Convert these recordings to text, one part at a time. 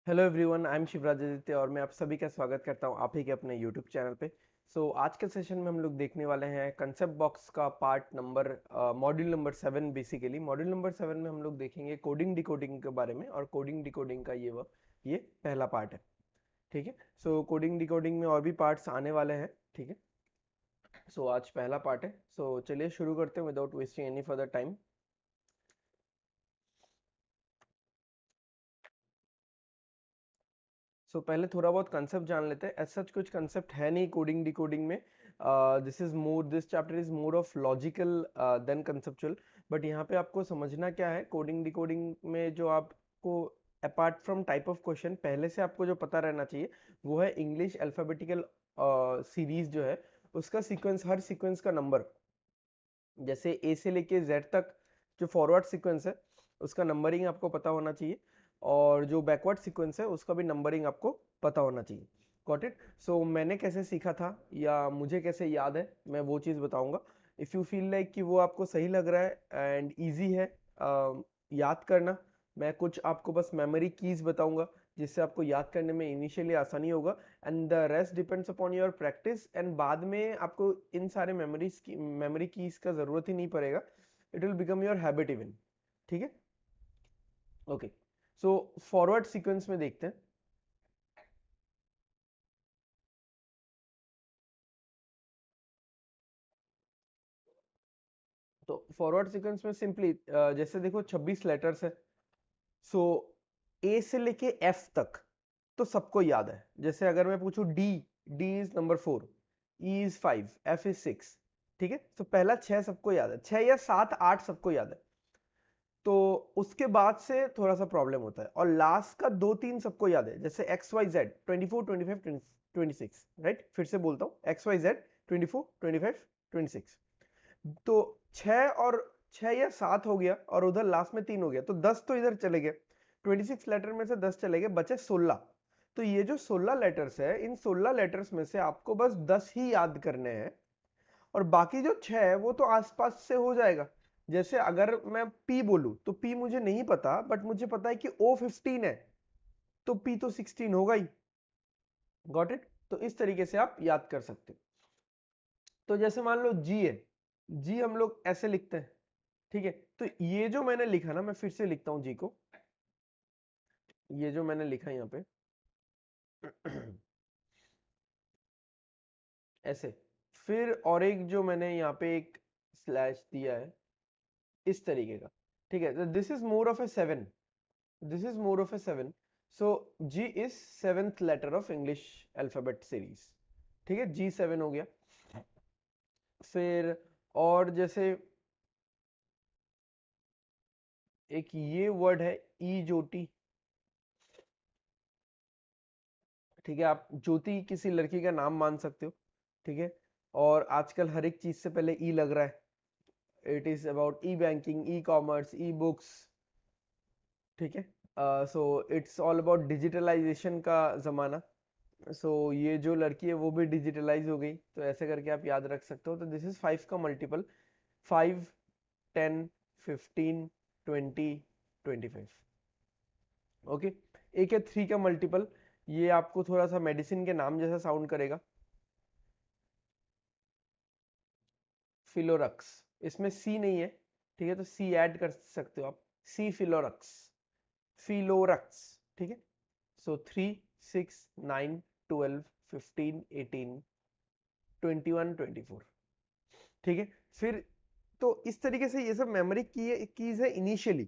Hello everyone, I am Shivraj Aditya और मैं आप सभी का स्वागत करता हूं आप ही के अपने यूट्यूब चैनल पे। आज के सेशन में हम लोग देखने वाले हैं कंसेप्ट बॉक्स का part number module number 7। Basically module number 7 में हम लोग देखेंगे कोडिंग डिकोडिंग के बारे में, और कोडिंग डिकोडिंग का ये पहला पार्ट है। ठीक है। कोडिंग डिकोडिंग में और भी पार्ट्स आने वाले हैं। ठीक है। आज पहला पार्ट है। चलिए शुरू करते हैं without wasting any further time. पहले थोड़ा बहुत कंसेप्ट जान लेते हैं। एज सच कुछ कंसेप्ट है नहीं कोडिंग डिकोडिंग में। This chapter is more of logical than conceptual. But यहाँ पे आपको समझना क्या है कोडिंग डिकोडिंग में, जो आपको apart from type of question पहले से आपको जो पता रहना चाहिए वो है इंग्लिश अल्फाबेटिकल सीरीज जो है उसका सीक्वेंस, हर सीक्वेंस का नंबर। जैसे ए से लेके जेड तक जो फॉरवर्ड सीक्वेंस है उसका नंबरिंग आपको पता होना चाहिए, और जो बैकवर्ड सीक्वेंस है उसका भी नंबरिंग आपको पता होना चाहिए। Got it. मैंने कैसे सीखा था या मुझे कैसे याद है, मैं वो चीज़ बताऊंगा। इफ़ यू फील लाइक कि वो आपको सही लग रहा है एंड ईजी है याद करना, मैं कुछ आपको बस मेमोरी कीज बताऊंगा जिससे आपको याद करने में इनिशियली आसानी होगा। And the rest depends upon your practice, and बाद में आपको इन सारे मेमोरी कीज का जरूरत ही नहीं पड़ेगा। It will become your habit even. ठीक है। ओके। फॉरवर्ड सीक्वेंस में देखते हैं। तो फॉरवर्ड सीक्वेंस में सिंपली जैसे देखो 26 लेटर्स है। सो ए से लेके एफ तक तो सबको याद है। जैसे अगर मैं पूछूं D, D is number 4, E is 5, F is 6। ठीक है। तो पहला 6 सबको याद है, 6 या 7 8 सबको याद है। तो उसके बाद से थोड़ा सा प्रॉब्लम होता है, और लास्ट का 2 3 सबको याद है, जैसे एक्स वाई जेड 24 25 26। राइट, फिर से बोलता हूँ एक्स वाई जेड 24 25 26। तो 6 और 6 या 7 हो गया, और उधर लास्ट में 3 हो गया, तो 10 तो इधर चले गए। 26 लेटर में से 10 चले गए, बचे 16। तो ये जो 16 लेटर्स है, इन 16 लेटर्स में से आपको बस 10 ही याद करने हैं, और बाकी जो 6 है वो तो आसपास से हो जाएगा। जैसे अगर मैं पी बोलूं तो पी मुझे नहीं पता, बट मुझे पता है कि ओ 15 है, तो पी तो 16 होगा ही। Got it. तो इस तरीके से आप याद कर सकते हो। तो जैसे मान लो जी है, जी हम लोग ऐसे लिखते हैं। ठीक है। तो ये जो मैंने लिखा ना, मैं फिर से लिखता हूं जी को। ये जो मैंने लिखा यहाँ पे ऐसे, फिर और एक जो मैंने यहाँ पे एक स्लैश दिया है इस तरीके का। ठीक है। तो this is more of a 7, this is more of a 7। So G is 7th letter of English alphabet series. ठीक है, जी 7 हो गया। फिर और जैसे एक ये वर्ड है ई ज्योति। ठीक है, आप ज्योति किसी लड़की का नाम मान सकते हो। ठीक है। और आजकल हर एक चीज से पहले ई लग रहा है। It is about e banking, e commerce, e books. ठीक है। So it's all about digitalisation का जमाना। ये जो लड़की है वो भी डिजिटलाइज हो गई, तो ऐसे करके आप याद रख सकते हो। तो दिस इज 5 का मल्टीपल, 5 10 15 20 25। ओके। एक है 3 का मल्टीपल, ये आपको थोड़ा सा मेडिसिन के नाम जैसा साउंड करेगा, फिलोरक्स। इसमें सी नहीं है। ठीक है, तो सी ऐड कर सकते हो आप, सी फिलोरक्स, फिलोरक्स। ठीक है। सो 3 6 9 12 15 18 21 24। ठीक है। फिर तो इस तरीके से ये सब मेमोरी कीज है इनिशियली।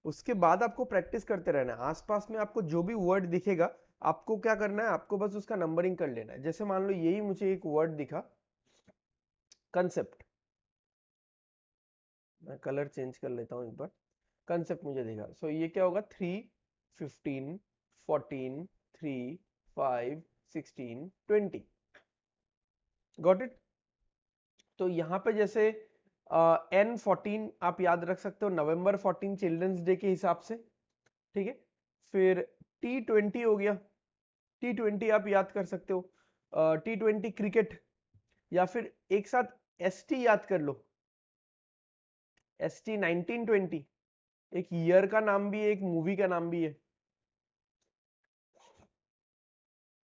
उसके बाद आपको प्रैक्टिस करते रहना है। आसपास में आपको जो भी वर्ड दिखेगा, आपको क्या करना है, आपको बस उसका नंबरिंग कर लेना है। जैसे मान लो यही मुझे एक वर्ड दिखा, कंसेप्ट। मैं कलर चेंज कर लेता हूँ एक बार। कंसेप्ट मुझे दिखा, ये क्या होगा, 3 15 14 3 5 16 20। Got it. तो यहाँ पे जैसे N14 आप याद रख सकते हो, नवंबर 14 चिल्ड्रंस डे के हिसाब से। ठीक है। फिर T20 हो गया, T20 आप याद कर सकते हो, T20 क्रिकेट। या फिर एक साथ ST याद कर लो, ST 1920, एक ईयर का नाम भी है, एक मूवी का नाम भी है।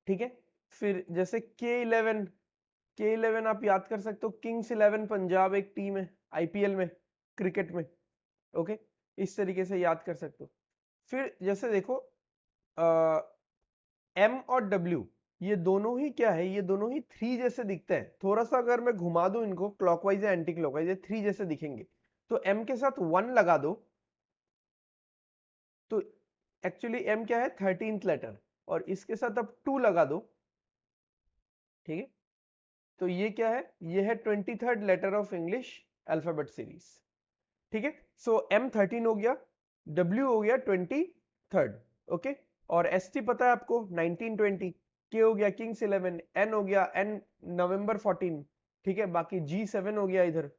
ठीक है। फिर जैसे K11 आप याद कर सकते हो, किंग्स 11 पंजाब एक टीम है आईपीएल में, क्रिकेट में। ओके, इस तरीके से याद कर सकते हो। फिर जैसे देखो M और W ये दोनों ही क्या है, ये दोनों ही 3 जैसे दिखते हैं। थोड़ा सा अगर मैं घुमा दूं इनको क्लॉकवाइज या एंटी क्लॉकवाइज, ये 3 जैसे दिखेंगे। तो M के साथ 1 लगा दो, तो एक्चुअली M क्या है, 13th लेटर, और इसके साथ अब 2 लगा दो, ठीक है। तो ये क्या है, ये है 23rd letter of English alphabet series, ठीक है। सो M13 हो गया, W हो गया 23rd, ओके। और ST पता है आपको 1920, K हो गया किंग्स 11, N हो गया N नवंबर 14, ठीक है। बाकी G7 हो गया इधर।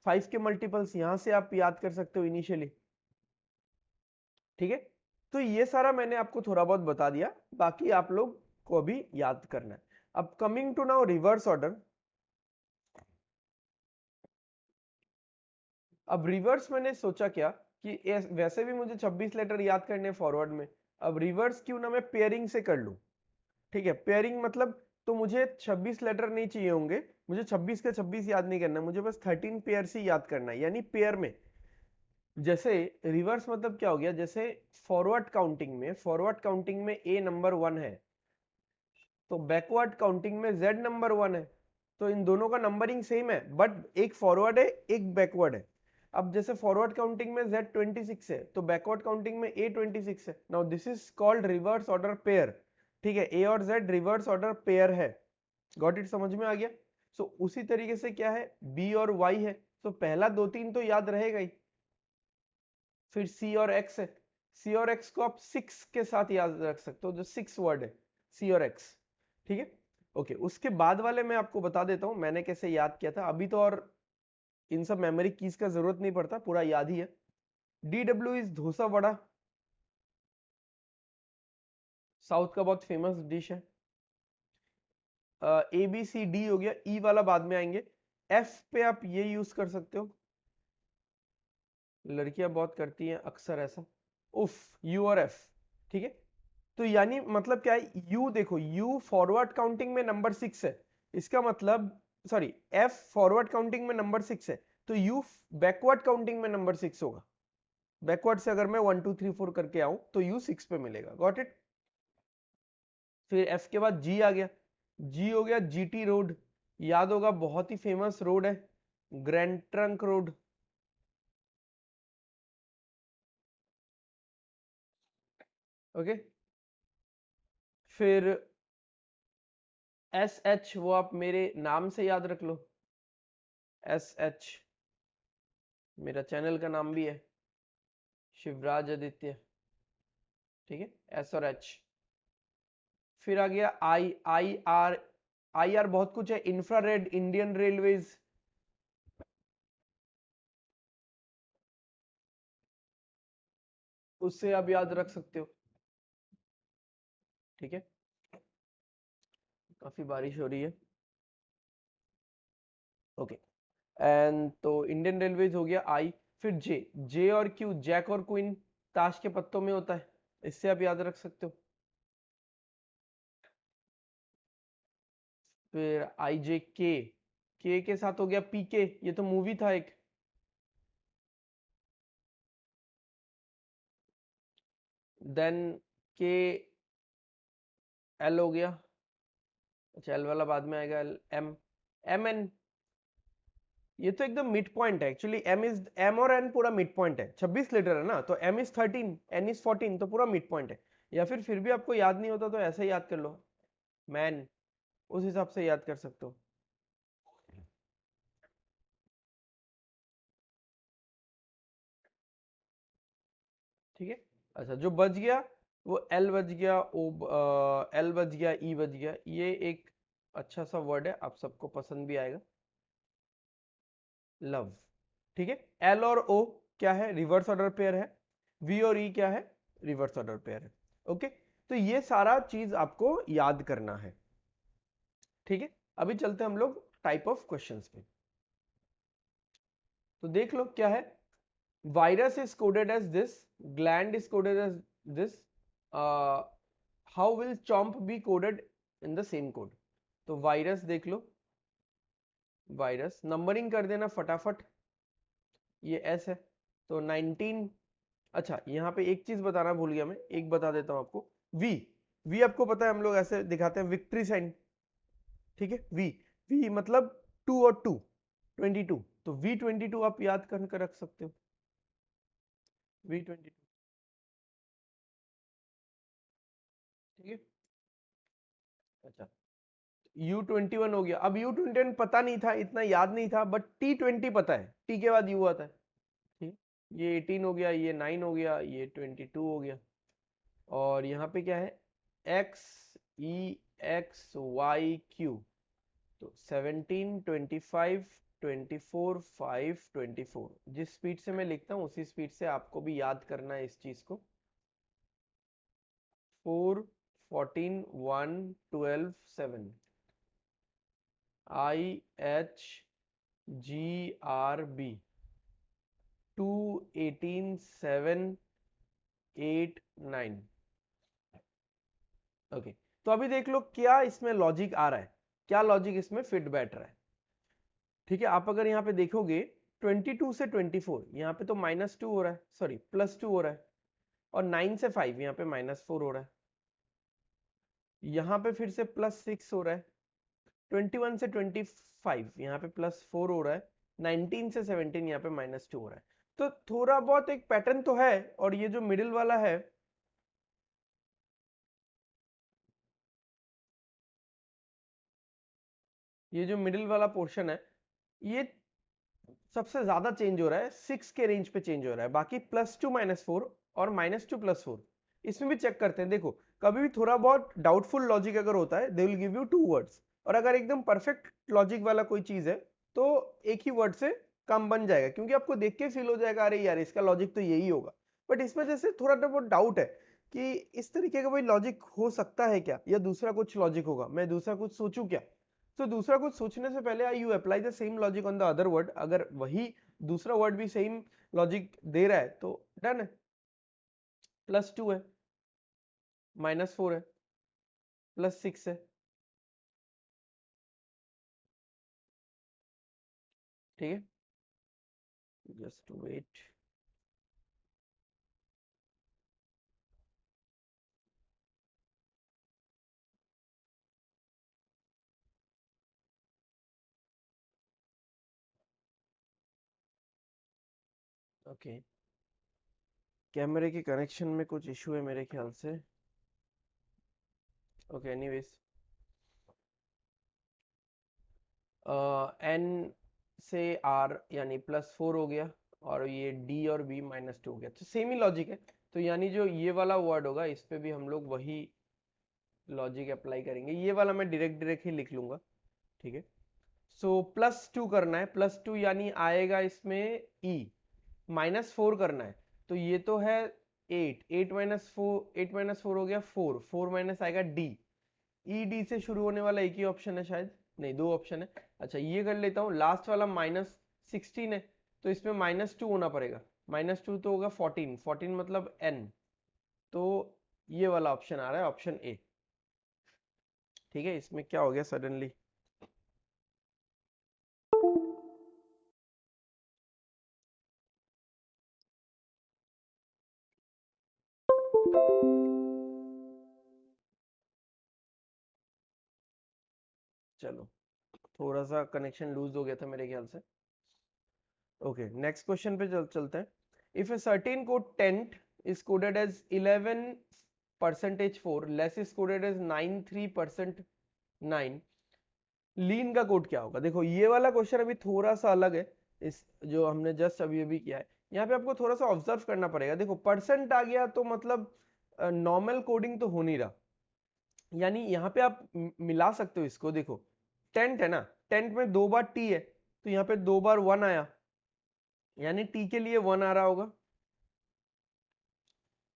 5 के मल्टीपल्स यहां से आप याद कर सकते हो इनिशियली, ठीक है। तो ये सारा मैंने आपको थोड़ा बहुत बता दिया, बाकी आप लोग को अभी याद करना है। अब coming to now reverse order. अब रिवर्स मैंने सोचा क्या कि वैसे भी मुझे 26 लेटर याद करने फॉरवर्ड में, अब रिवर्स क्यों ना मैं पेयरिंग से कर लूं, ठीक है। पेयरिंग मतलब तो मुझे 26 लेटर नहीं चाहिए होंगे, मुझे 26 के 26 याद नहीं करना, मुझे बस 13 पेयर से याद करना है, यानी पेयर में। जैसे रिवर्स मतलब क्या हो गया, जैसे फॉरवर्ड काउंटिंग में A नंबर 1 है, तो बैकवर्ड काउंटिंग में Z नंबर 1 है। तो इन दोनों का नंबरिंग सेम है, बट एक फॉरवर्ड है एक बैकवर्ड है। अब जैसे फॉरवर्ड काउंटिंग में Z 26 है, तो बैकवर्ड काउंटिंग में A 26 है। Now this is called reverse order pair, ठीक है। A और Z रिवर्स ऑर्डर पेयर है, गॉट इट, समझ में आ गया। सो उसी तरीके से क्या है, B और Y है, तो पहला 2-3 तो याद रहेगा ही। फिर C और X है, C और X को आप 6 के साथ याद रख सकते हो, जो 6 वर्ड है C और X, ठीक है। ओके, उसके बाद वाले मैं आपको बता देता हूं मैंने कैसे याद किया था अभी तो, और इन सब मेमोरी कीज का जरूरत नहीं पड़ता, पूरा याद ही है। DW is dosa vada, south का बहुत फेमस डिश है। ABCD हो गया, ई वाला बाद में आएंगे। F पे आप ये यूज कर सकते हो, लड़कियां बहुत करती हैं अक्सर ऐसा, उफ, U और F, ठीक है। तो यानी मतलब क्या है, U देखो, U फॉरवर्ड काउंटिंग में नंबर 6 है, इसका मतलब सॉरी, F फॉरवर्ड काउंटिंग में नंबर 6 है, तो U बैकवर्ड काउंटिंग में नंबर 6 होगा। बैकवर्ड से अगर मैं 1 2 3 4 करके आऊं तो U 6 पे मिलेगा, गॉट इट। फिर F के बाद G आ गया, G हो गया GT रोड, याद होगा बहुत ही फेमस रोड है, ग्रैंड ट्रंक रोड। ओके, फिर SH वो आप मेरे नाम से याद रख लो, SH मेरा चैनल का नाम भी है, शिवराज आदित्य, ठीक है, S और H। फिर आ गया आई आर बहुत कुछ है, इंफ्रारेड, इंडियन रेलवेज, उससे आप याद रख सकते हो, ठीक है। काफी बारिश हो रही है, ओके। एंड तो इंडियन रेलवेज हो गया आई। फिर जे और क्यू, जैक और क्वीन ताश के पत्तों में होता है, इससे आप याद रख सकते हो। फिर के साथ हो गया पीके, ये तो मूवी था एक। देन के एल हो गया, अच्छा एल वाला बाद में आएगा, एम एन, ये तो एकदम मिड पॉइंट है एक्चुअली, एम और एन पूरा मिड पॉइंट है, 26 लीटर है ना, तो एम इज 13, एन इज 14, तो पूरा मिड पॉइंट है। या फिर भी आपको याद नहीं होता तो ऐसे ही याद कर लो, मैन, उस हिसाब से याद कर सकते हो, ठीक है। अच्छा, जो बच गया वो एल बच गया, ओ एल बच गया, ई बच गया, ये एक अच्छा सा वर्ड है, आप सबको पसंद भी आएगा, लव, ठीक है। एल और ओ क्या है, रिवर्स ऑर्डर पेयर है। वी और ई क्या है, रिवर्स ऑर्डर पेयर है, ओके। तो ये सारा चीज आपको याद करना है, ठीक है। अभी चलते हैं हम लोग टाइप ऑफ क्वेश्चंस पे, तो देख लो क्या है। Virus is coded as this, gland is coded as this, how will chomp be coded in the same code. तो वायरस देख लो, वायरस नंबरिंग कर देना फटाफट, ये एस है तो 19। अच्छा यहाँ पे एक चीज बताना भूल गया मैं, एक बता देता हूँ आपको। वी, वी आपको पता है हम लोग ऐसे दिखाते हैं विक्ट्री साइन, ठीक है। वी, वी मतलब 2 और 2 22, तो V22 आप याद करके रख सकते हो, V22, ठीक है। अच्छा U21 हो गया। अब U21 पता नहीं था, इतना याद नहीं था, बट T20 पता है, T के बाद U आता है, ठीक। ये 18 हो गया, ये 9 हो गया, ये 22 हो गया। और यहाँ पे क्या है, X E X Y Q, तो 17 25 24 5 24, जिस स्पीड से मैं लिखता हूँ उसी स्पीड से आपको भी याद करना है इस चीज को। 4 14 1 12 7, I H G R B 2 18 7 8 9। Okay, तो अभी देख लो क्या इसमें लॉजिक आ रहा है, क्या लॉजिक इसमें फिट बैठ रहा है, ठीक है। आप अगर यहाँ पे देखोगे 22 से 24, यहाँ पे तो -2 हो रहा है, सॉरी +2 हो रहा है, और 9 से 5 यहाँ पे -4 हो रहा है, यहाँ पे फिर से +6 हो रहा है, 21 से 25 यहाँ पे +4 हो रहा है, 19 से 17 यहाँ पे -2 हो रहा है। तो थोड़ा बहुत एक पैटर्न तो है, और ये जो मिडिल वाला है, ये जो मिडिल वाला पोर्शन है, ये सबसे ज्यादा चेंज हो रहा है, 6 के रेंज पे चेंज हो रहा है। बाकी +2 -4 और -2 +4, इसमें भी चेक करते हैं। देखो कभी भी थोड़ा बहुत डाउटफुल लॉजिक अगर होता है, they will give you 2 words, और अगर एकदम परफेक्ट लॉजिक वाला कोई चीज है तो एक ही वर्ड से काम बन जाएगा, क्योंकि आपको देख के फील हो जाएगा अरे यार इसका लॉजिक तो यही होगा। बट इसमें जैसे थोड़ा बहुत डाउट है कि इस तरीके का कोई लॉजिक हो सकता है क्या, या दूसरा कुछ लॉजिक होगा, मैं दूसरा कुछ सोचूं क्या। तो दूसरा कुछ सोचने से पहले I you apply the same logic on the other word, अगर वही दूसरा वर्ड भी सेम लॉजिक दे रहा है तो डन है। +2 है, -4 है, +6 है, ठीक है। Just wait, okay. कैमरे के कनेक्शन में कुछ इशू है मेरे ख्याल से। ओके एनीवेज, एन से आर यानी +4 हो गया, और ये डी और बी -2 हो गया, तो सेम ही लॉजिक है। तो यानी जो ये वाला वर्ड होगा इस पे भी हम लोग वही लॉजिक अप्लाई करेंगे, ये वाला मैं डायरेक्ट ही लिख लूंगा, ठीक है। सो +2 करना है, +2 यानी आएगा इसमें e, -4 करना है, तो ये तो है 8, 8 - 4 हो गया 4, 4 माइनस आएगा d, ई डी से शुरू होने वाला एक ही ऑप्शन है शायद, नहीं 2 ऑप्शन है। अच्छा ये कर लेता हूँ, लास्ट वाला -16 है, तो इसमें -2 होना पड़ेगा, -2 तो होगा 14, 14 मतलब n, तो ये वाला ऑप्शन आ रहा है, ऑप्शन ए, ठीक है। इसमें क्या हो गया सडनली, चलो थोड़ा सा कनेक्शन लूज हो गया था मेरे ख्याल से। ओके नेक्स्ट क्वेश्चन पे चलते हैं। If a certain code tent is coded as 11% 4, less is coded as 93% 9, lean का कोड क्या होगा। देखो ये वाला क्वेश्चन अभी थोड़ा सा अलग है, इस जो हमने जस्ट अभी अभी किया है। यहाँ पे आपको थोड़ा सा ऑब्जर्व करना पड़ेगा। देखो परसेंट आ गया तो मतलब नॉर्मल कोडिंग तो हो नहीं रहा, यानी यहाँ पे आप मिला सकते हो इसको। देखो टेंट है ना, टेंट में 2 बार टी है, तो यहाँ पे 2 बार 1 आया, यानी टी के लिए 1 आ रहा होगा,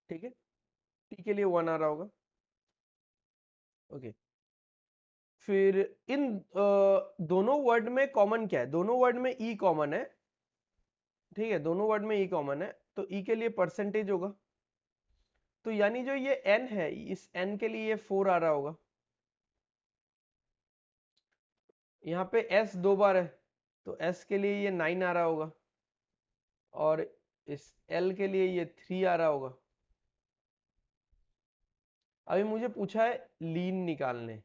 ठीक है। टी के लिए 1 आ रहा होगा, ओके। फिर इन दोनों वर्ड में कॉमन क्या है, दोनों वर्ड में ई कॉमन है, ठीक है। दोनों वर्ड में ई कॉमन है, तो ई के लिए परसेंटेज होगा, तो यानी जो ये n है, इस n के लिए ये 4 आ रहा होगा, यहाँ पे s 2 बार है तो s के लिए ये 9 आ रहा होगा और इस l के लिए ये 3 आ रहा होगा। अभी मुझे पूछा है लीन निकालने।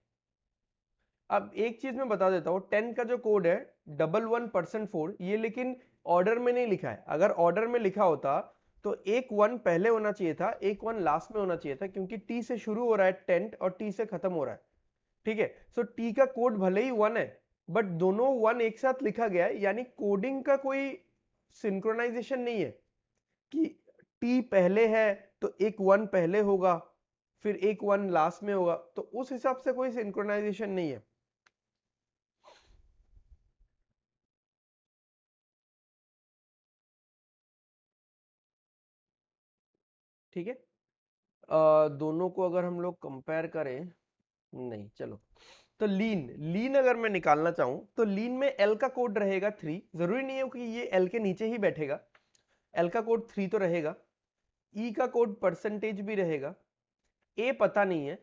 अब एक चीज मैं बता देता हूँ, 10 का जो कोड है 11%4, ये लेकिन ऑर्डर में नहीं लिखा है। अगर ऑर्डर में लिखा होता तो एक 1 पहले होना चाहिए था, एक 1 लास्ट में होना चाहिए था, क्योंकि टी से शुरू हो रहा है 10 और टी से खत्म हो रहा है। ठीक है, सो टी का कोड भले ही 1 है बट दोनों 1 एक साथ लिखा गया है, यानी कोडिंग का कोई सिंक्रोनाइजेशन नहीं है कि टी पहले है तो एक 1 पहले होगा फिर एक 1 लास्ट में होगा, तो उस हिसाब से कोई सिंक्रोनाइजेशन नहीं है। ठीक है, दोनों को अगर हम लोग कंपेयर करें, नहीं चलो, तो लीन लीन अगर मैं निकालना चाहूं तो लीन में एल का कोड रहेगा 3, जरूरी नहीं है कि ये एल के नीचे ही बैठेगा, एल का कोड 3 तो रहेगा, ई का कोड परसेंटेज भी रहेगा, ए पता नहीं है,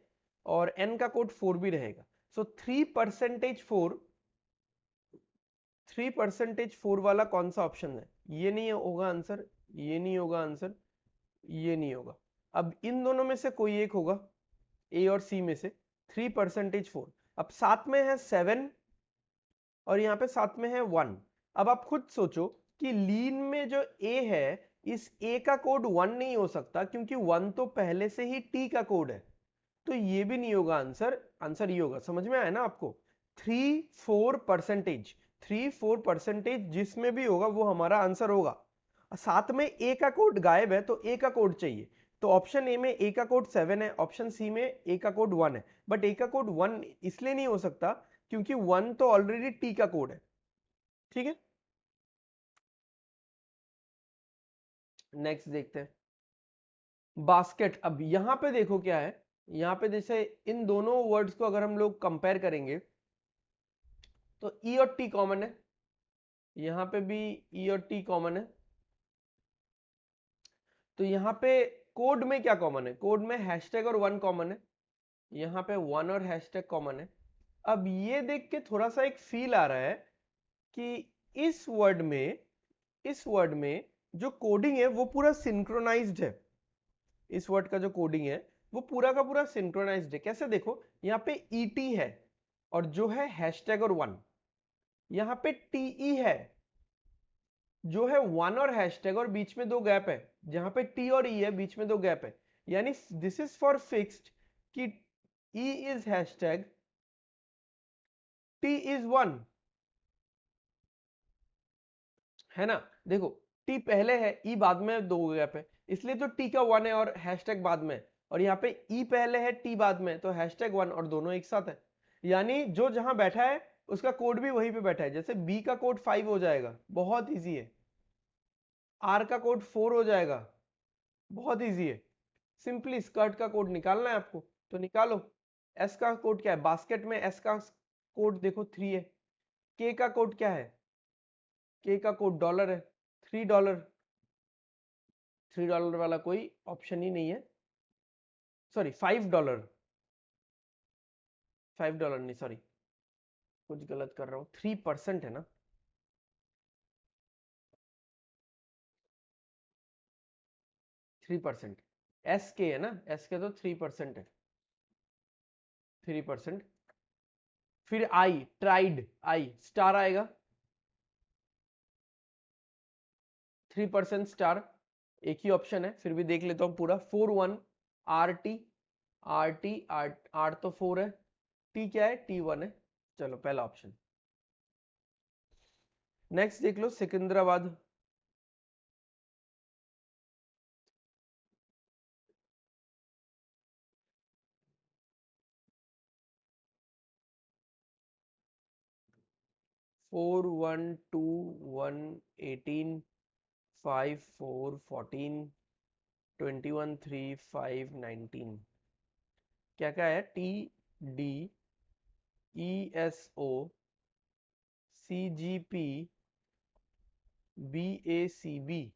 और एन का कोड 4 भी रहेगा। सो 3%4, 3%4 वाला कौन सा ऑप्शन है? ये नहीं होगा आंसर, ये नहीं होगा आंसर, ये नहीं होगा। अब इन दोनों में से कोई एक होगा, ए और सी में से। 3%4, अब साथ में है 7 और यहाँ पे साथ में है 1। अब आप खुद सोचो कि लीन में जो ए है, इस ए का कोड 1 नहीं हो सकता क्योंकि 1 तो पहले से ही टी का कोड है, तो ये भी नहीं होगा आंसर। आंसर ये होगा, समझ में आया ना आपको? 3-4%, 3-4% जिसमें भी होगा वो हमारा आंसर होगा। साथ में ए का कोड गायब है तो ए का कोड चाहिए, तो ऑप्शन ए में ए का कोड 7 है, ऑप्शन सी में ए का कोड 1 है, बट ए का कोड 1 इसलिए नहीं हो सकता क्योंकि 1 तो ऑलरेडी टी का कोड है। ठीक है, नेक्स्ट देखते हैं बास्केट। अब यहां पे देखो क्या है, यहां पे जैसे इन दोनों वर्ड्स को अगर हम लोग कंपेयर करेंगे तो ई और टी कॉमन है, यहां पे भी ई और टी कॉमन है, तो यहाँ पे कोड में क्या कॉमन है? कोड में हैशटैग और 1 कॉमन है, यहाँ पे 1 और हैशटैग कॉमन है। अब ये देख के थोड़ा सा एक फील आ रहा है कि इस वर्ड में जो कोडिंग है वो पूरा सिंक्रोनाइज्ड है। इस वर्ड का जो कोडिंग है वो पूरा का पूरा सिंक्रोनाइज्ड है। कैसे? देखो, यहाँ पे ईटी है और जो है हैशटैग और 1, यहाँ पे टीई है जो है 1 और हैशटैग और बीच में 2 गैप है, जहां पे टी और ई है बीच में 2 गैप है, यानी दिस इज फॉर फिक्स्ड कि E is hashtag, T is 1, है ना? देखो, टी पहले है, ई बाद में, 2 गैप है, इसलिए तो टी का 1 है और हैशटैग बाद में, और यहाँ पे ई पहले है टी बाद में, तो हैशटैग 1 और दोनों एक साथ है, यानी जो जहां बैठा है उसका कोड भी वहीं पे बैठा है। जैसे बी का कोड 5 हो जाएगा, बहुत इजी है, आर का कोड 4 हो जाएगा, बहुत इजी है। सिंपली स्कर्ट का कोड निकालना है आपको तो निकालो। एस का कोड क्या है? बास्केट में एस का कोड देखो 3 है। के का कोड क्या है? के का कोड डॉलर है, $3। $3 वाला कोई ऑप्शन ही नहीं है, सॉरी $5, $5 नहीं, सॉरी कुछ गलत कर रहा हूँ, 3% है ना, 3%। एस के है ना, एस के तो 3% है, 3%। फिर आई, ट्राइड, आई स्टार आएगा, 3% स्टार, एक ही ऑप्शन है, फिर भी देख लेता हूँ पूरा। 4-1 R T, R T, R R तो 4 है, टी क्या है? T1 है। चलो पहला ऑप्शन। नेक्स्ट देख लो सिकंदराबाद, 4-1-2-1-18, 5-4-14, 21-3-5-19, क्या क्या है? TDESO, CGP, BACB,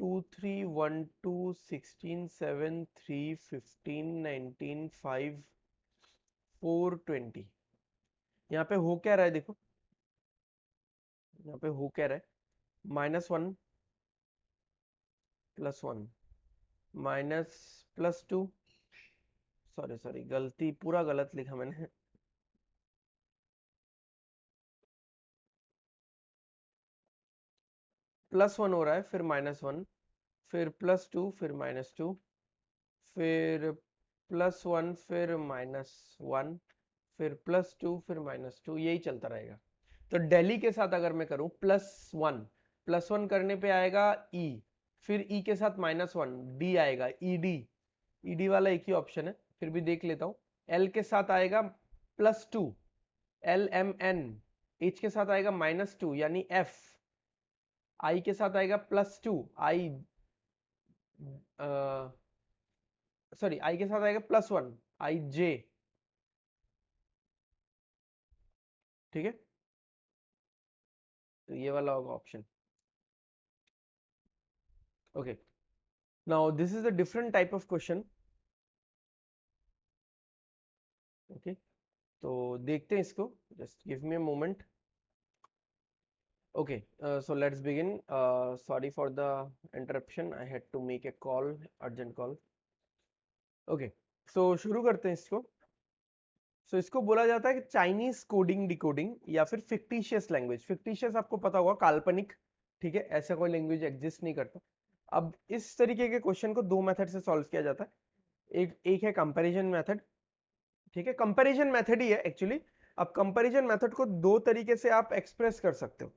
2-3-1-2-16-7-3-15-19-5-4-20। यहाँ पे हो क्या रहा है देखो, यहाँ पे हो क्या रहा है, -1 +1 -+2, सॉरी सॉरी गलती, पूरा गलत लिखा मैंने, +1 हो रहा है, फिर -1, फिर +2, फिर -2, फिर +1, फिर -1, फिर +2, फिर -2, यही चलता रहेगा। तो दिल्ली के साथ अगर मैं करूं +1 करने पे आएगा ई, फिर ई के साथ -1 डी आएगा, ईडी, ईडी वाला एक ही ऑप्शन है, फिर भी देख लेता हूं। एल के साथ आएगा +2, LMN, एच के साथ आएगा -2 यानी एफ, आई के साथ आएगा +2 आई, सॉरी आई के साथ आएगा +1 आई जे, ठीक है, तो ये वाला होगा option. Okay, now this is a different type of question. Okay, तो देखते हैं इसको, just give me a moment. Okay, so let's begin. Sorry for the interruption, I had to make a call, urgent call. Okay, so शुरू करते हैं इसको। सो इसको बोला जाता है कि चाइनीज कोडिंग डिकोडिंग या फिर फिक्टिशियस लैंग्वेज। फिक्टिशियस आपको पता होगा, काल्पनिक, ठीक है, ऐसा कोई लैंग्वेज एग्जिस्ट नहीं करता। अब इस तरीके के क्वेश्चन को दो मेथड से सॉल्व किया जाता है। एक है कंपैरिजन मेथड, ठीक है, कंपैरिजन मेथड ही है एक्चुअली। अब कंपैरिजन मेथड को दो तरीके से आप एक्सप्रेस कर सकते हो।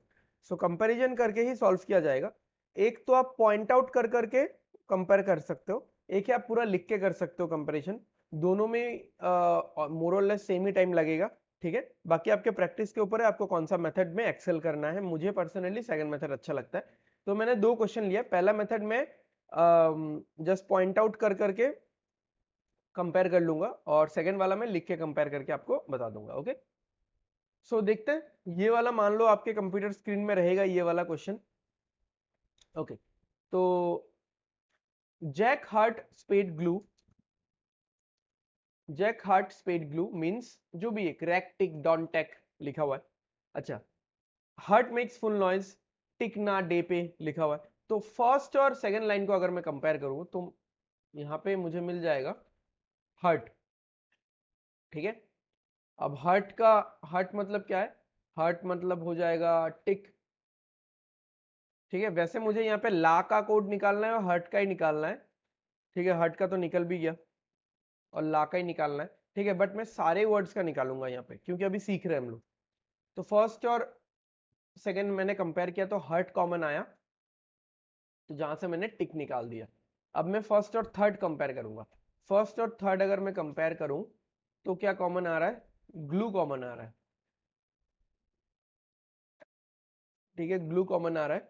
सो कंपैरिजन करके ही सॉल्व किया जाएगा। एक तो आप पॉइंट आउट कर करके कंपेयर कर सकते हो, एक है आप पूरा लिख के कर सकते हो कंपैरिजन। दोनों में मोर और लेस सेम ही टाइम लगेगा, ठीक है। बाकी आपके प्रैक्टिस के ऊपर है, आपको कौन सा मेथड में एक्सेल करना है। मुझे पर्सनली सेकंड मेथड अच्छा लगता है। तो मैंने दो क्वेश्चन लिया, पहला मेथड में जस्ट पॉइंट आउट कर करके कंपेयर कर लूंगा, और सेकंड वाला मैं लिख के कंपेयर करके आपको बता दूंगा। ओके, सो देखते हैं। ये वाला मान लो आपके कंप्यूटर स्क्रीन में रहेगा ये वाला क्वेश्चन। ओके, तो jack heart spade glue, jack heart spade glue means जो भी एक रैक टिक डॉन टेक लिखा हुआ है। अच्छा, हार्ट मेक्स फुल नॉइज, टिक ना डे पे लिखा हुआ है। तो फर्स्ट और सेकंड लाइन को अगर मैं कंपेयर करूं तो यहाँ पे मुझे मिल जाएगा हार्ट, ठीक है। अब हार्ट का, हार्ट मतलब क्या है, हार्ट मतलब हो जाएगा टिक, ठीक है। वैसे मुझे यहाँ पे ला का कोड निकालना है और हर्ट का ही निकालना है, ठीक है। हर्ट का तो निकल भी गया और ला का ही निकालना है, ठीक है। बट मैं सारे वर्ड्स का निकालूंगा यहाँ पे, क्योंकि अभी सीख रहे हैं हम लोग। तो फर्स्ट और सेकंड मैंने कंपेयर किया तो हर्ट कॉमन आया, तो जहां से मैंने टिक निकाल दिया। अब मैं फर्स्ट और थर्ड कंपेयर करूंगा। फर्स्ट और थर्ड अगर मैं कंपेयर करूं तो क्या कॉमन आ रहा है, ग्लू कॉमन आ रहा है, ठीक है, ग्लू कॉमन आ रहा है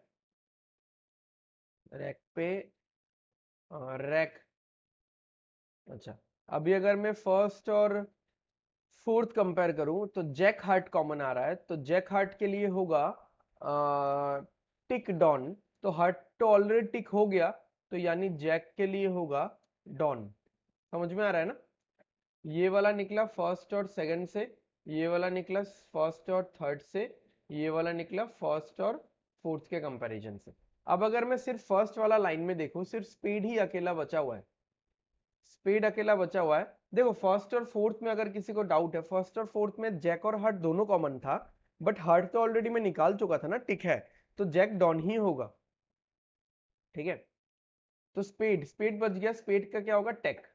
रैक पे, रैक। अच्छा, अभी अगर मैं फर्स्ट और फोर्थ कंपेयर करूं तो जैक हार्ट कॉमन आ रहा है, तो जैक हार्ट के लिए होगा टिक डॉन, तो हार्ट तो ऑलरेडी टिक हो गया, तो यानी जैक के लिए होगा डॉन। समझ में आ रहा है ना, ये वाला निकला फर्स्ट और सेकंड से, ये वाला निकला फर्स्ट और थर्ड से, ये वाला निकला फर्स्ट और फोर्थ के कंपैरिजन से। अब अगर मैं सिर्फ फर्स्ट वाला लाइन में देखूं, सिर्फ स्पीड ही अकेला बचा हुआ है, स्पीड अकेला बचा हुआ है। देखो फर्स्ट और फोर्थ में अगर किसी को डाउट है, फर्स्ट और फोर्थ में जैक और हार्ट दोनों कॉमन था, बट हार्ट तो ऑलरेडी मैं निकाल चुका था ना, टिक है, तो जैक डॉन ही होगा, ठीक है। तो स्पीड, स्पीड बच गया, स्पीड का क्या होगा, टेक,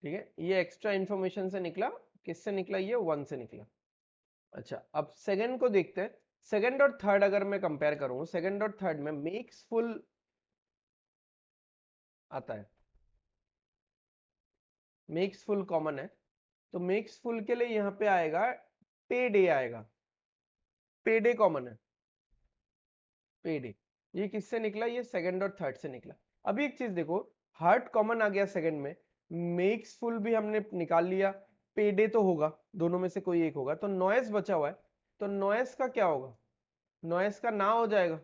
ठीक है। ये एक्स्ट्रा इंफॉर्मेशन से निकला, किससे निकला, ये वन से निकला। अच्छा, अब सेकंड को देखते हैं। सेकंड और थर्ड अगर मैं कंपेयर करूं, सेकंड और थर्ड में मेक्स फुल आता है, मेक्स फुल कॉमन है, तो मेक्स फुल के लिए यहाँ पे आएगा पे डे आएगा, पे डे कॉमन है, पे डे। ये किससे निकला, ये सेकंड और थर्ड से निकला। अभी एक चीज देखो, हार्ट कॉमन आ गया सेकंड में, मेक्स फुल भी हमने निकाल लिया, पे डे तो होगा, दोनों में से कोई एक होगा, तो नॉइस बचा हुआ है, तो नॉइस का क्या होगा, नॉइस का ना हो जाएगा,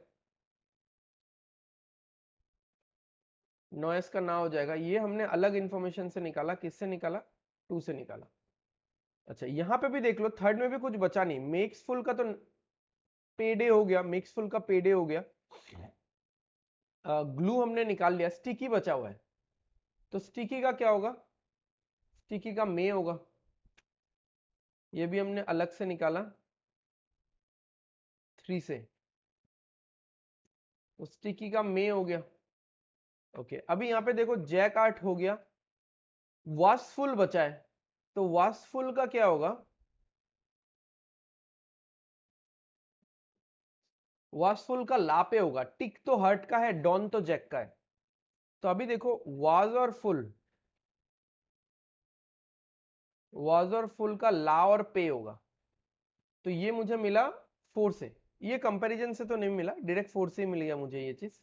नॉइस का ना हो जाएगा, ये हमने अलग इंफॉर्मेशन से निकाला, किससे निकाला, 2 से निकाला। अच्छा यहाँ पे भी देख लो, थर्ड में भी कुछ बचा नहीं, मेक्स फुल का तो पेडे हो गया, मेक्स फुल का पेडे हो गया, ग्लू हमने निकाल लिया, स्टिकी बचा हुआ है, तो स्टिकी का क्या होगा, स्टिकी का मे होगा, ये भी हमने अलग से निकाला 3 से, तो स्टिकी का मे हो गया। ओके अभी यहाँ पे देखो जैक आर्ट हो गया, वासफुल बचा है, तो वासफुल का क्या होगा, वासफुल का लापे होगा, टिक तो हर्ट का है, डॉन तो जैक का है, तो अभी देखो वाज और फुल, वाज और फुल का ला और पे होगा, तो ये मुझे मिला 4 से, ये कंपैरिजन से तो नहीं मिला, डायरेक्ट 4 से ही मिल गया मुझे ये चीज।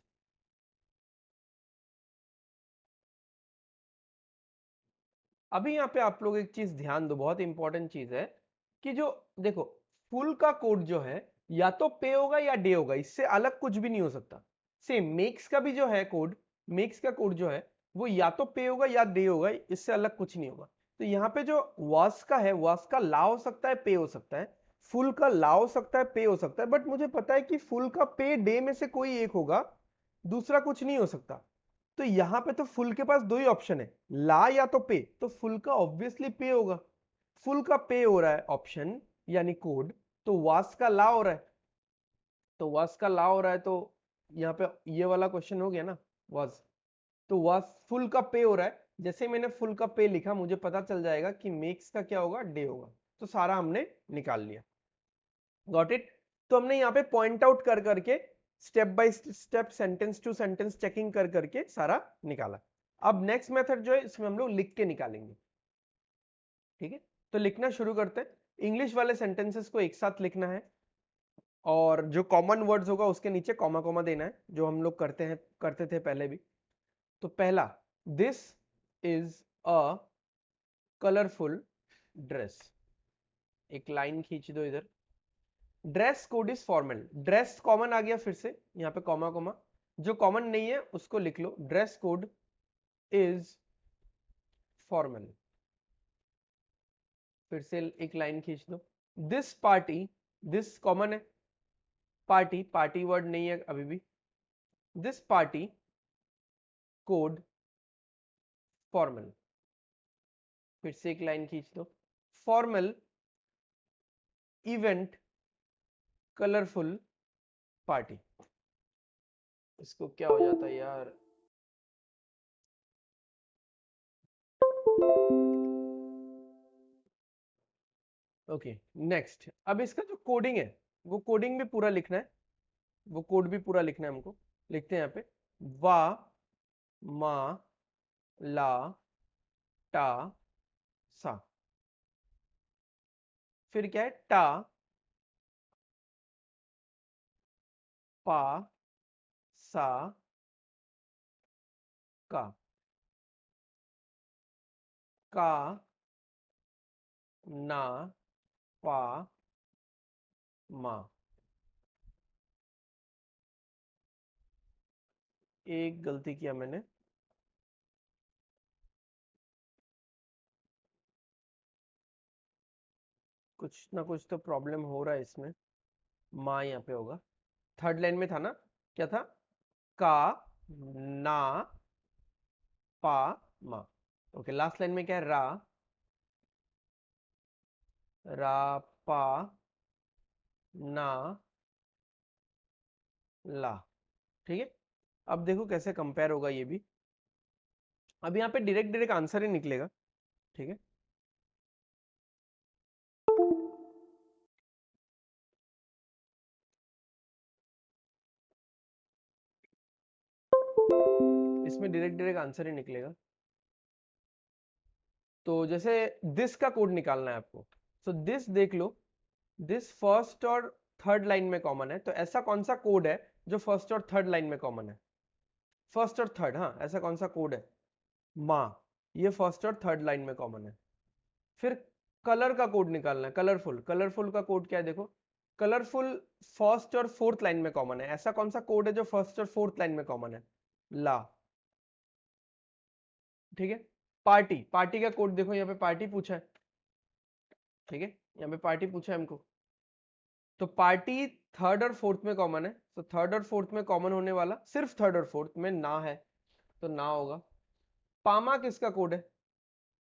अभी यहाँ पे आप लोग एक चीज ध्यान दो, बहुत इंपॉर्टेंट चीज है, कि जो देखो फुल का कोड जो है या तो पे होगा या डे होगा, इससे अलग कुछ भी नहीं हो सकता। सेम मेक्स का भी जो है कोड, मेक्स का कोड जो है वो या तो पे होगा या डे होगा, इससे अलग कुछ नहीं होगा। तो यहाँ पे जो वास का है, वास का ला हो सकता है, पे हो सकता है, फुल का ला हो सकता है, पे हो सकता है, बट मुझे पता है कि फुल का पे डे में से कोई एक होगा, दूसरा कुछ नहीं हो सकता। तो यहां पे तो फुल के पास दो ही ऑप्शन है, ला या तो पे, तो फुल का ऑब्वियसली पे होगा, फुल का पे हो रहा है ऑप्शन यानी कोड, तो वास का ला हो रहा है, तो वास का ला हो रहा है, तो यहाँ पे ये वाला क्वेश्चन हो गया ना, वास, तो वास फुल का पे हो रहा है, जैसे ही मैंने फुल का पे लिखा मुझे पता चल जाएगा कि मेक्स का क्या होगा, डे होगा, तो सारा हमने निकाल लिया। Got it. तो हमने यहाँ पे पॉइंट आउट कर करके step by step, sentence to sentence checking कर करके सारा निकाला। अब नेक्स्ट मेथड जो है इसमें हम लोग लिख के निकालेंगे, ठीक है। तो लिखना शुरू करते हैं, इंग्लिश वाले सेंटेंसेस को एक साथ लिखना है, और जो कॉमन वर्ड्स होगा उसके नीचे कॉमा कॉमा देना है, जो हम लोग करते थे पहले भी। तो पहला, this is a colourful dress, एक लाइन खींच दो इधर। Dress code is formal, dress common आ गया फिर से, यहाँ पे कॉमा कॉमा, जो कॉमन नहीं है उसको लिख लो, ड्रेस कोड इज फॉर्मल, फिर से एक लाइन खींच दो। दिस पार्टी, दिस कॉमन है, पार्टी, पार्टी वर्ड नहीं है अभी भी, दिस पार्टी कोड फॉर्मल, फिर से एक लाइन खींच दो, फॉर्मल इवेंट कलरफुल पार्टी। इसको क्या हो जाता है यार, ओके नेक्स्ट। अब इसका जो कोडिंग है वो कोडिंग भी पूरा लिखना है, वो कोड भी पूरा लिखना है हमको। लिखते हैं यहाँ पे, वा, मा, ला, टा, सा, फिर क्या है, टा, पा, सा, का, का, ना, पा, मा। एक गलती किया मैंने, कुछ ना कुछ तो प्रॉब्लम हो रहा है इसमें, माँ यहाँ पे होगा, थर्ड लाइन में था ना, क्या था, का, ना, पा, मा। ओके लास्ट लाइन में क्या है, रा, रा, पा, ना, ला, ठीक है। अब देखो कैसे कंपेयर होगा ये भी, अब यहाँ पे डायरेक्ट डायरेक्ट आंसर ही निकलेगा, ठीक है। इसमें डायरेक्ट डायरेक्ट आंसर ही निकलेगा। तो जैसे दिस का कोड निकालना है आपको, तो दिस देख लो, दिस फर्स्ट और थर्ड लाइन में कॉमन है, तो ऐसा कौन सा कोड है जो फर्स्ट और थर्ड लाइन में कॉमन है, फर्स्ट और थर्ड, हाँ ऐसा कौन सा कोड है, माँ, ये फर्स्ट और थर्ड लाइन में कॉमन है। फिर कलर का कोड निकालना है, कलरफुल, कलरफुल का कोड क्या है देखो, कलरफुल फर्स्ट और फोर्थ लाइन में कॉमन है, ऐसा कौन सा कोड है जो फर्स्ट और फोर्थ लाइन में कॉमन है, ला, ठीक है। पार्टी, पार्टी का कोड देखो, यहाँ पे पार्टी पूछा है, ठीक है, यहाँ पे पार्टी पूछा है हमको। तो पार्टी थर्ड और फोर्थ में कॉमन है, तो थर्ड और फोर्थ में कॉमन होने वाला सिर्फ थर्ड और फोर्थ में ना है, तो ना होगा। पामा किसका कोड है?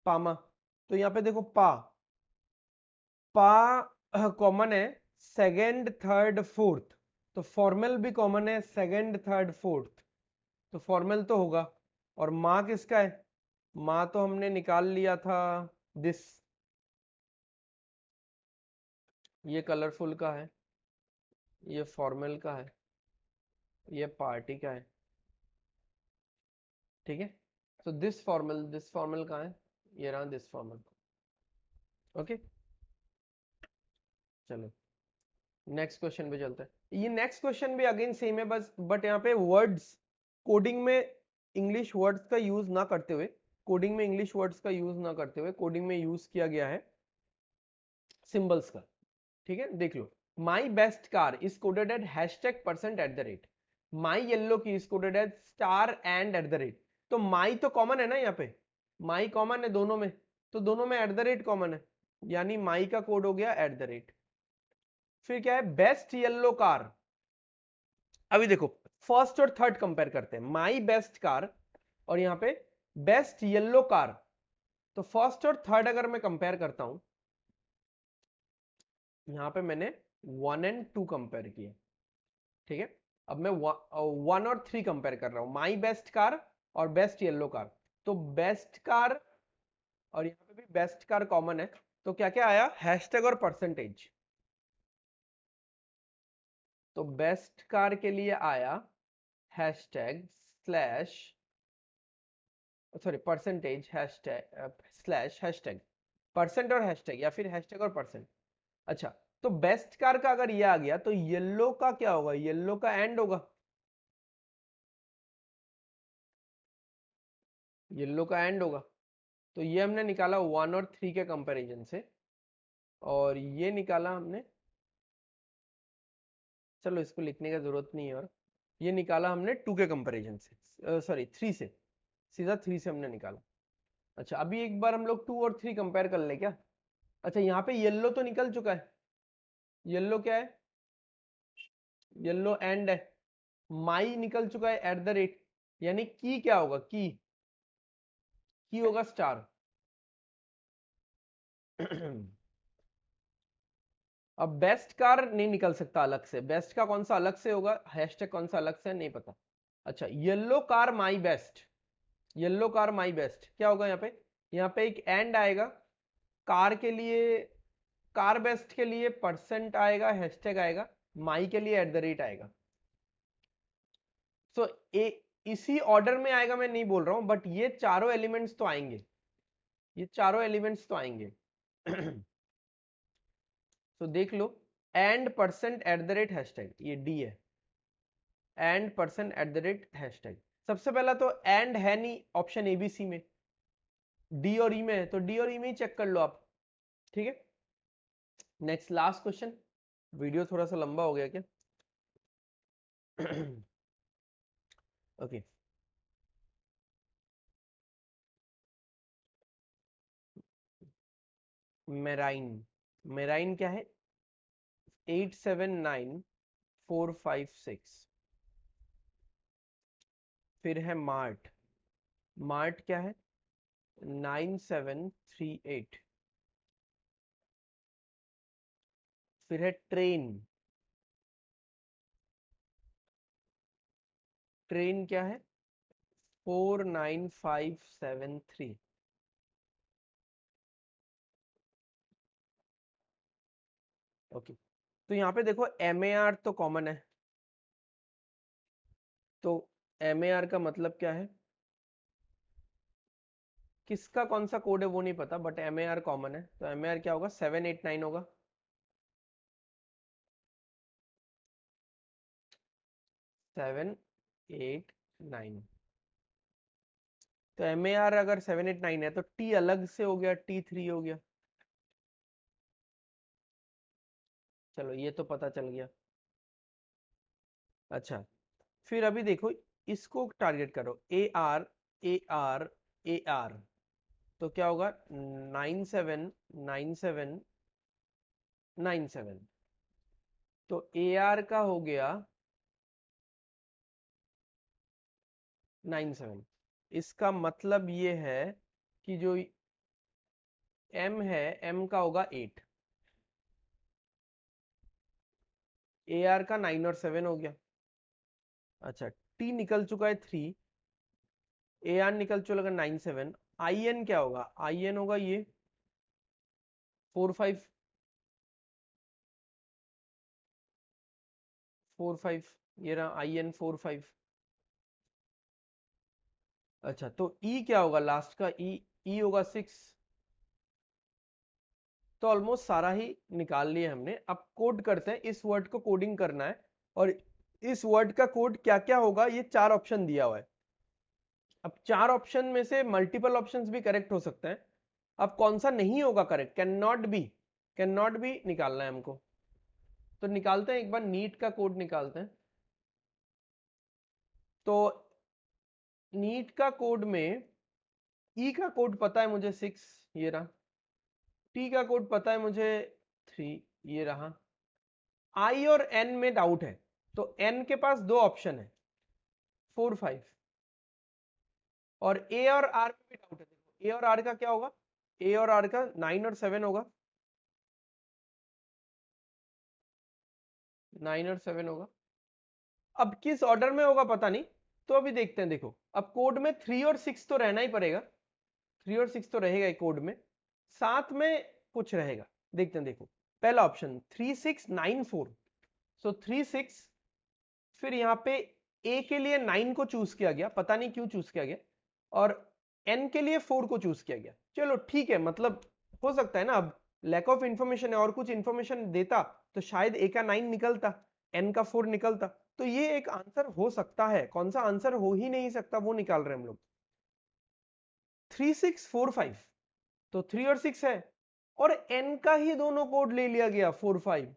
पामा, तो यहाँ पे देखो पा कॉमन है सेकंड थर्ड फोर्थ, तो फॉर्मल भी कॉमन है सेकंड थर्ड फोर्थ, तो फॉर्मल तो होगा। और माँ किसका है? माँ तो हमने निकाल लिया था दिस, ये कलरफुल का है, ये फॉर्मल का है, ये पार्टी का है, ठीक है। तो दिस फॉर्मल कहाँ है? ये रहा दिस फॉर्मल। ओके, चलो नेक्स्ट क्वेश्चन पे चलते हैं। ये नेक्स्ट क्वेश्चन भी अगेन सेम है, बस बट यहाँ पे वर्ड्स, कोडिंग में इंग्लिश वर्ड्स का यूज ना करते हुए, कोडिंग में इंग्लिश वर्ड्स का यूज ना करते हुए कोडिंग में यूज किया गया है सिंबल्स का, ठीक है। देख लो, my best car is coded at hashtag percent at the rate, my yellow key is coded at star and at the rate. तो माई तो कॉमन है ना, यहाँ पे माई कॉमन है दोनों में, तो दोनों में एट द रेट कॉमन है, यानी माई का कोड हो गया एट द रेट। फिर क्या है? बेस्ट येलो कार, अभी देखो फर्स्ट और थर्ड कंपेयर करते हैं, माई बेस्ट कार और यहाँ पे बेस्ट येलो कार। तो फर्स्ट और थर्ड अगर मैं कंपेयर करता हूं, यहाँ पे मैंने 1 एंड 2 कंपेयर किए, ठीक है। अब मैं 1 और 3 कंपेयर कर रहा हूं, माई बेस्ट कार और बेस्ट येलो कार। तो बेस्ट कार और यहाँ पे भी बेस्ट कार कॉमन है, तो क्या क्या आया? हैशटैग और परसेंटेज। तो बेस्ट कार के लिए आया hashtag slash, sorry percentage, hashtag slash hashtag, percent और हैशटैग, या फिर हैशटैग और परसेंट। अच्छा, तो बेस्ट कार का अगर ये आ गया तो येलो का क्या होगा? येलो का एंड होगा, येलो का एंड होगा। तो ये हमने निकाला 1 और 3 के कंपैरिजन से, और ये निकाला हमने, चलो इसको लिखने का जरूरत नहीं है, और ये निकाला हमने 2 के कंपैरिजन से, सॉरी 3 से, सीधा 3 से हमने निकाला। अच्छा, अभी एक बार हम लोग 2 और 3 कंपेयर कर ले क्या? अच्छा, यहाँ पे येलो तो निकल चुका है, येलो क्या है? येलो एंड है, माई निकल चुका है एट द रेट, यानी की क्या होगा? की होगा स्टार। अब बेस्ट कार नहीं निकल सकता अलग से, बेस्ट का कौन सा अलग से होगा, हैशटैग कौन सा अलग से, नहीं पता। अच्छा, yellow car my best, yellow car my best क्या होगा? यहाँ पे एक एंड आएगा, कार के लिए, कार बेस्ट के लिए परसेंट आएगा, हैशटैग आएगा, माई के लिए एट द रेट आएगा। सो इसी ऑर्डर में आएगा, मैं नहीं बोल रहा हूं, बट ये चारों एलिमेंट्स तो आएंगे, ये चारों एलिमेंट्स तो आएंगे। तो देख लो, and percent at the rate hashtag, ये डी है, and percent at the rate hashtag. सबसे पहला तो एंड है नहीं ऑप्शन एबीसी में, डी और ई में है, तो डी और ई में ही चेक कर लो आप, ठीक है। नेक्स्ट लास्ट क्वेश्चन, वीडियो थोड़ा सा लंबा हो गया क्या? ओके, मेराइन, मेराइन क्या है? 879456। फिर है मार्ट, मार्ट क्या है? 9738। फिर है ट्रेन, ट्रेन क्या है? 49573। ओके, तो यहाँ पे देखो एम ए आर तो कॉमन है, तो एम ए आर का मतलब क्या है? किसका कौन सा कोड है वो नहीं पता, but M A R common है, तो एम ए आर क्या होगा? 789 होगा, 789। तो एम ए आर अगर 789 है तो टी अलग से हो गया, T3 हो गया। चलो ये तो पता चल गया। अच्छा, फिर अभी देखो, इसको टारगेट करो, A R, A R AR, तो क्या होगा 979797, तो AR का हो गया 97। इसका मतलब ये है कि जो M है, M का होगा 8, AR का 9 और 7 हो गया। अच्छा, T निकल चुका है 3, AR निकल चुका है 9 7, IN क्या होगा, IN होगा ये 4 5 4 5, ये रहा IN 4 5। अच्छा, तो E क्या होगा लास्ट का, E होगा 6। तो ऑलमोस्ट सारा ही निकाल लिया हमने। अब कोड करते हैं, इस वर्ड को कोडिंग करना है, और इस वर्ड का कोड क्या क्या होगा, ये 4 ऑप्शन दिया हुआ है। अब 4 ऑप्शन में से मल्टीपल ऑप्शंस भी करेक्ट हो सकते हैं। अब कौन सा नहीं होगा करेक्ट, कैन नॉट बी निकालना है हमको। तो निकालते हैं, एक बार नीट का कोड निकालते हैं। तो नीट का कोड में ई का कोड पता है मुझे 6, ये रहा। टी का कोड पता है मुझे 3, ये रहा। आई और एन में डाउट है, तो एन के पास 2 ऑप्शन है 4 5, और ए और आर में भी डाउट है। देखो ए और आर का क्या होगा, ए और आर का 9 और 7 होगा, 9 और 7 होगा। अब किस ऑर्डर में होगा पता नहीं, तो अभी देखते हैं। देखो अब कोड में 3 और 6 तो रहना ही पड़ेगा, 3 और 6 तो रहेगा ही कोड में, साथ में कुछ रहेगा। देखते हैं, देखो पहला ऑप्शन 3 6 9 4, सो 3 6, फिर यहाँ पे ए के लिए 9 को चूज किया गया, पता नहीं क्यों चूज किया गया, और एन के लिए 4 को चूज किया गया। चलो ठीक है, मतलब हो सकता है ना, अब लैक ऑफ इंफॉर्मेशन है, और कुछ इंफॉर्मेशन देता तो शायद ए का 9 निकलता, एन का 4 निकलता। तो ये एक आंसर हो सकता है, कौन सा आंसर हो ही नहीं सकता वो निकाल रहे हैं हम लोग। 3 6 4 5, तो 3 और 6 है, और एन का ही दोनों कोड ले लिया गया 4 5,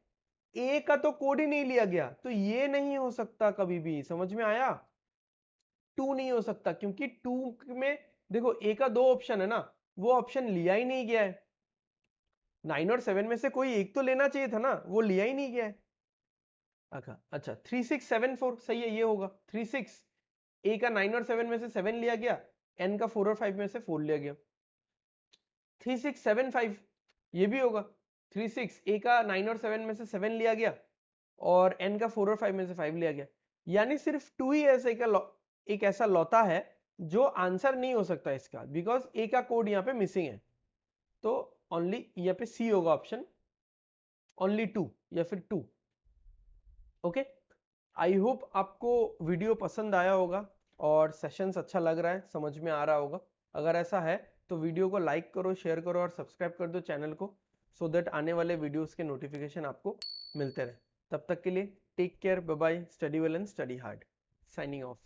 ए का तो कोड ही नहीं लिया गया, तो ये नहीं हो सकता कभी भी। समझ में आया, 2 नहीं हो सकता, क्योंकि 2 में देखो ए का 2 ऑप्शन है ना, वो ऑप्शन लिया ही नहीं गया है। 9 और 7 में से कोई एक तो लेना चाहिए था ना, वो लिया ही नहीं गया है। अच्छा 3 6 7 4 सही है, ये होगा 3 6, ए का 9 और 7 में से 7 लिया गया, एन का 4 और 5 में से 4 लिया गया। 3 6 7 5, ये भी होगा 3 6, ए का 9 और 7 में से 7 लिया गया, और एन का 4 और 5 में से 5 लिया गया। यानी सिर्फ 2 ही ऐसे का एक ऐसा लौता है जो आंसर नहीं हो सकता इसका, बिकॉज ए का कोड यहाँ पे मिसिंग है। तो ओनली यहाँ पे सी होगा ऑप्शन, ओनली 2 या फिर 2। ओके, आई होप आपको वीडियो पसंद आया होगा और सेशंस अच्छा लग रहा है, समझ में आ रहा होगा। अगर ऐसा है तो वीडियो को लाइक करो, शेयर करो और सब्सक्राइब कर दो चैनल को, सो दैट आने वाले वीडियोस के नोटिफिकेशन आपको मिलते रहे। तब तक के लिए take care, bye bye, study well and study hard, signing of.